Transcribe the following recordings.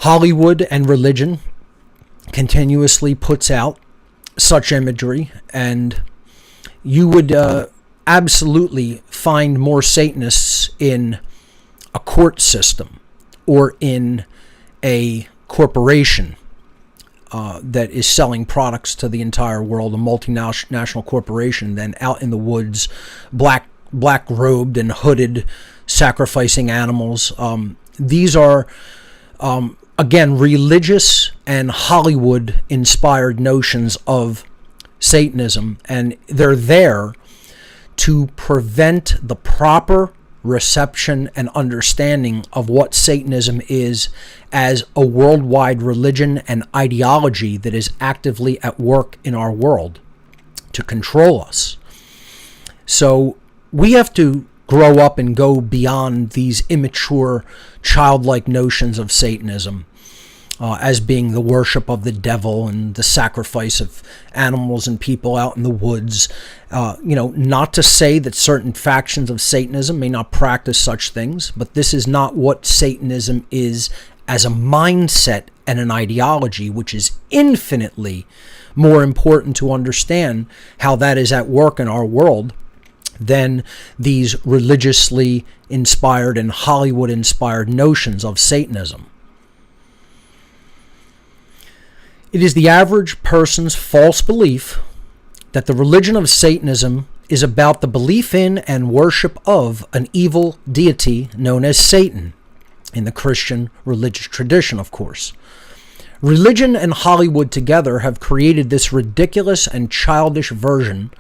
Hollywood and religion continuously puts out such imagery, and you would absolutely find more Satanists in a court system or in a corporation that is selling products to the entire world, a multinational corporation, than out in the woods, black robed and hooded, sacrificing animals. These are again, religious and Hollywood inspired notions of Satanism, and they're there to prevent the proper reception and understanding of what Satanism is as a worldwide religion and ideology that is actively at work in our world to control us. So we have to grow up and go beyond these immature, childlike notions of Satanism as being the worship of the devil and the sacrifice of animals and people out in the woods. Not to say that certain factions of Satanism may not practice such things, but this is not what Satanism is as a mindset and an ideology, which is infinitely more important to understand how that is at work in our world than these religiously inspired and Hollywood inspired notions of Satanism. It is the average person's false belief that the religion of Satanism is about the belief in and worship of an evil deity known as Satan, in the Christian religious tradition, of course. Religion and Hollywood together have created this ridiculous and childish version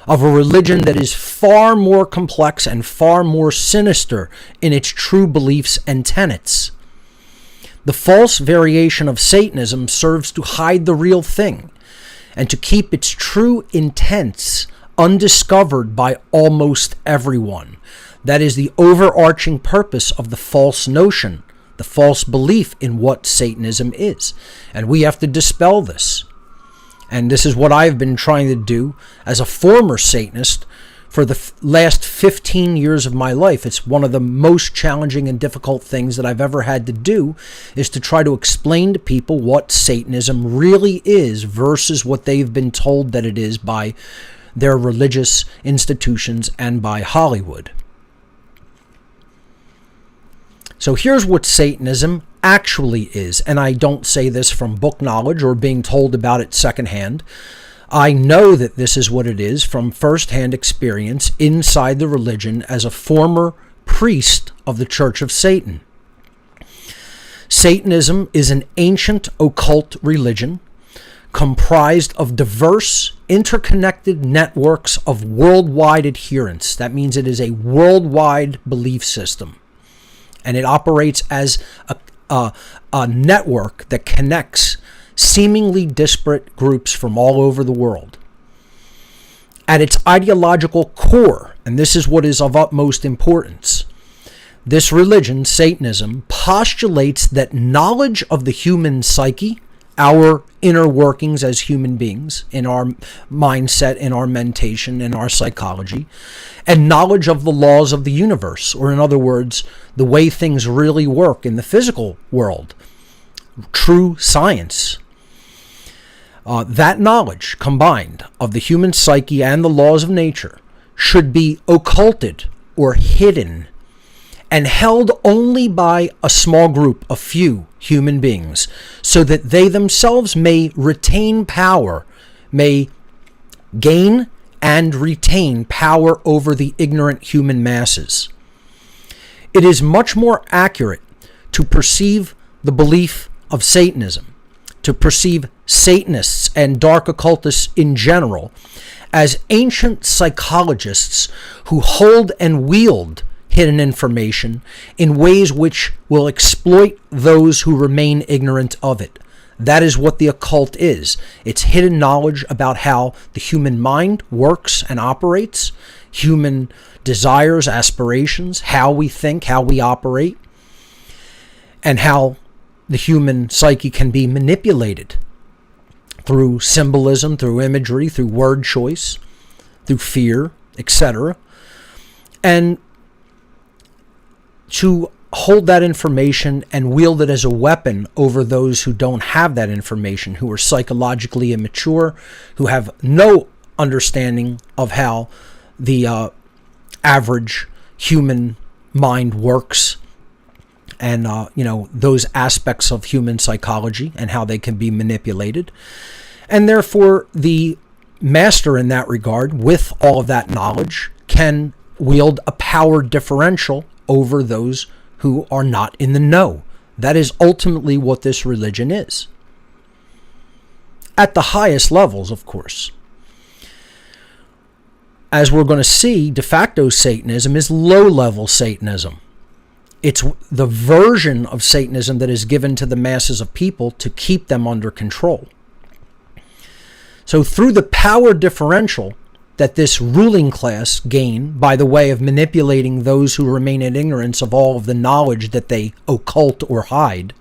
of a religion that is far more complex and far more sinister in its true beliefs and tenets. The false variation of Satanism serves to hide the real thing and to keep its true intents undiscovered by almost everyone. That is the overarching purpose of the false notion, the false belief in what Satanism is. And we have to dispel this. And this is what I've been trying to do as a former Satanist for the last 15 years of my life. It's one of the most challenging and difficult things that I've ever had to do, is to try to explain to people what Satanism really is versus what they've been told that it is by their religious institutions and by Hollywood. So here's what Satanism actually is, and I don't say this from book knowledge or being told about it secondhand. I know that this is what it is from firsthand experience inside the religion as a former priest of the Church of Satan. Satanism is an ancient occult religion comprised of diverse, interconnected networks of worldwide adherents. That means it is a worldwide belief system, and it operates as a network that connects seemingly disparate groups from all over the world. At its ideological core, and this is what is of utmost importance, this religion, Satanism, postulates that knowledge of the human psyche, our inner workings as human beings, in our mindset, in our mentation, in our psychology, and knowledge of the laws of the universe, or in other words, the way things really work in the physical world, true science. That knowledge combined of the human psyche and the laws of nature should be occulted or hidden and held only by a small group, a few human beings, so that they themselves may retain power, may gain and retain power over the ignorant human masses. It is much more accurate to perceive the belief of Satanism, to perceive Satanists and dark occultists in general as ancient psychologists who hold and wield hidden information in ways which will exploit those who remain ignorant of it. That is what the occult is. It's hidden knowledge about how the human mind works and operates, human desires, aspirations, how we think, how we operate, and how the human psyche can be manipulated through symbolism, through imagery, through word choice, through fear, etc. And to hold that information and wield it as a weapon over those who don't have that information, who are psychologically immature, who have no understanding of how the average human mind works, and those aspects of human psychology and how they can be manipulated. And therefore, the master in that regard, with all of that knowledge, can wield a power differential over those who are not in the know. That is ultimately what this religion is. At the highest levels, of course. As we're going to see, de facto Satanism is low-level Satanism. It's the version of Satanism that is given to the masses of people to keep them under control. So through the power differential that this ruling class gain by the way of manipulating those who remain in ignorance of all of the knowledge that they occult or hide,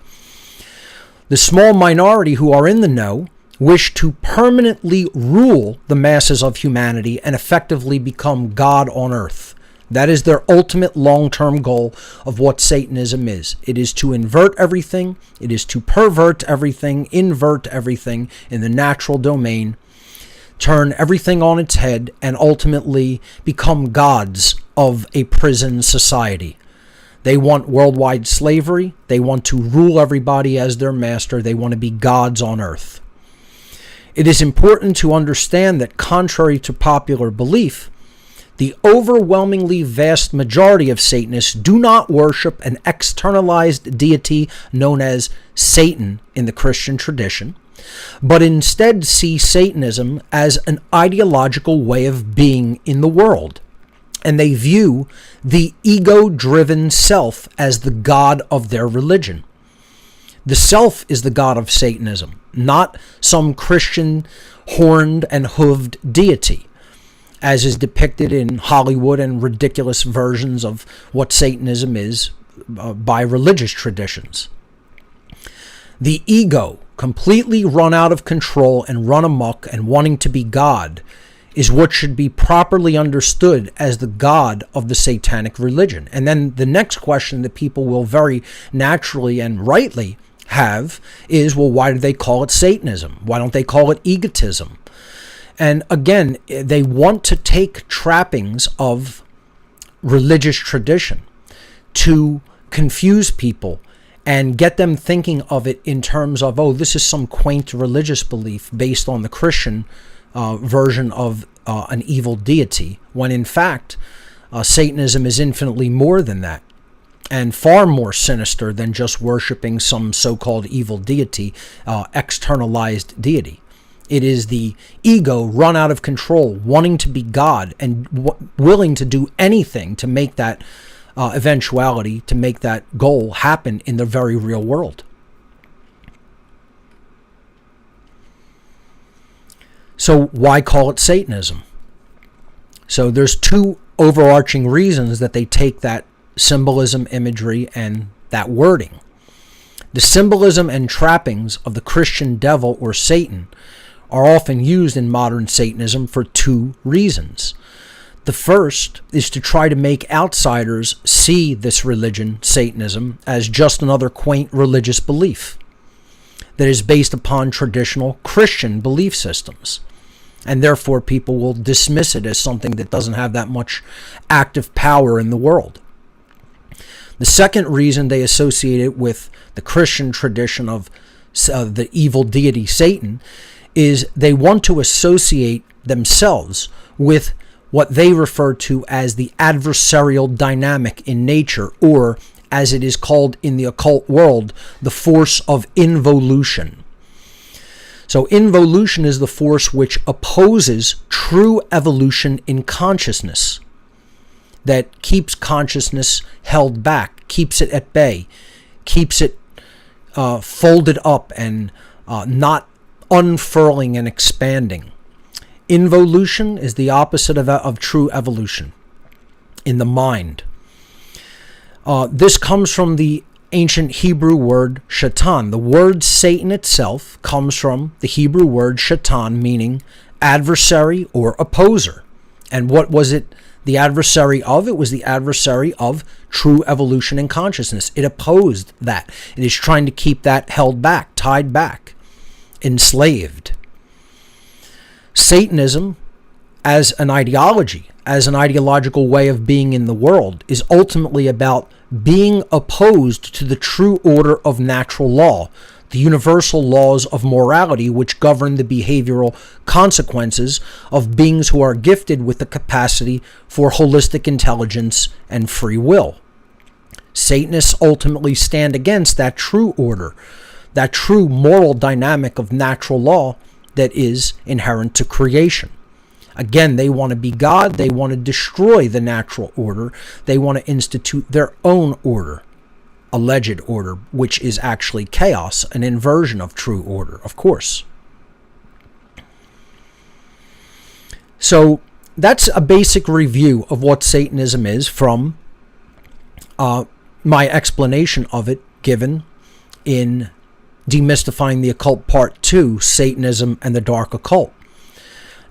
the small minority who are in the know wish to permanently rule the masses of humanity and effectively become God on earth. That is their ultimate long-term goal of what Satanism is. It is to invert everything. It is to pervert everything, invert everything in the natural domain, turn everything on its head, and ultimately become gods of a prison society. They want worldwide slavery. They want to rule everybody as their master. They want to be gods on earth. It is important to understand that contrary to popular belief, the overwhelmingly vast majority of Satanists do not worship an externalized deity known as Satan in the Christian tradition, but instead see Satanism as an ideological way of being in the world. And they view the ego-driven self as the god of their religion. The self is the god of Satanism, not some Christian horned and hooved deity, as is depicted in Hollywood and ridiculous versions of what Satanism is by religious traditions. The ego, completely run out of control and run amok and wanting to be God, is what should be properly understood as the god of the satanic religion. And then the next question that people will very naturally and rightly have is, well, why do they call it Satanism? Why don't they call it egotism? And again, they want to take trappings of religious tradition to confuse people and get them thinking of it in terms of, oh, this is some quaint religious belief based on the Christian version of an evil deity, when in fact, Satanism is infinitely more than that, and far more sinister than just worshiping some so-called evil deity, externalized deity. It is the ego run out of control, wanting to be God and willing to do anything to make that eventuality, to make that goal happen in the very real world. So why call it Satanism? So there's two overarching reasons that they take that symbolism, imagery, and that wording. The symbolism and trappings of the Christian devil or Satan are often used in modern Satanism for two reasons. The first is to try to make outsiders see this religion, Satanism, as just another quaint religious belief that is based upon traditional Christian belief systems. And therefore people will dismiss it as something that doesn't have that much active power in the world. The second reason they associate it with the Christian tradition of the evil deity Satan is they want to associate themselves with what they refer to as the adversarial dynamic in nature, or as it is called in the occult world, the force of involution. So involution is the force which opposes true evolution in consciousness, that keeps consciousness held back, keeps it at bay, keeps it folded up and not unfurling and expanding. Involution is the opposite of true evolution in the mind. This comes from the ancient Hebrew word shaitan. The word Satan itself comes from the Hebrew word shaitan, meaning adversary or opposer. And what was it The adversary of it was the adversary of true evolution and consciousness. It opposed that. It is trying to keep that held back, tied back, enslaved. Satanism, as an ideology, as an ideological way of being in the world, is ultimately about being opposed to the true order of natural law, the universal laws of morality which govern the behavioral consequences of beings who are gifted with the capacity for holistic intelligence and free will. Satanists ultimately stand against that true order, that true moral dynamic of natural law that is inherent to creation. Again, they want to be God. They want to destroy the natural order. They want to institute their own order, alleged order, which is actually chaos, an inversion of true order, of course. So that's a basic review of what Satanism is from my explanation of it given in Demystifying the Occult Part 2, Satanism and the Dark Occult.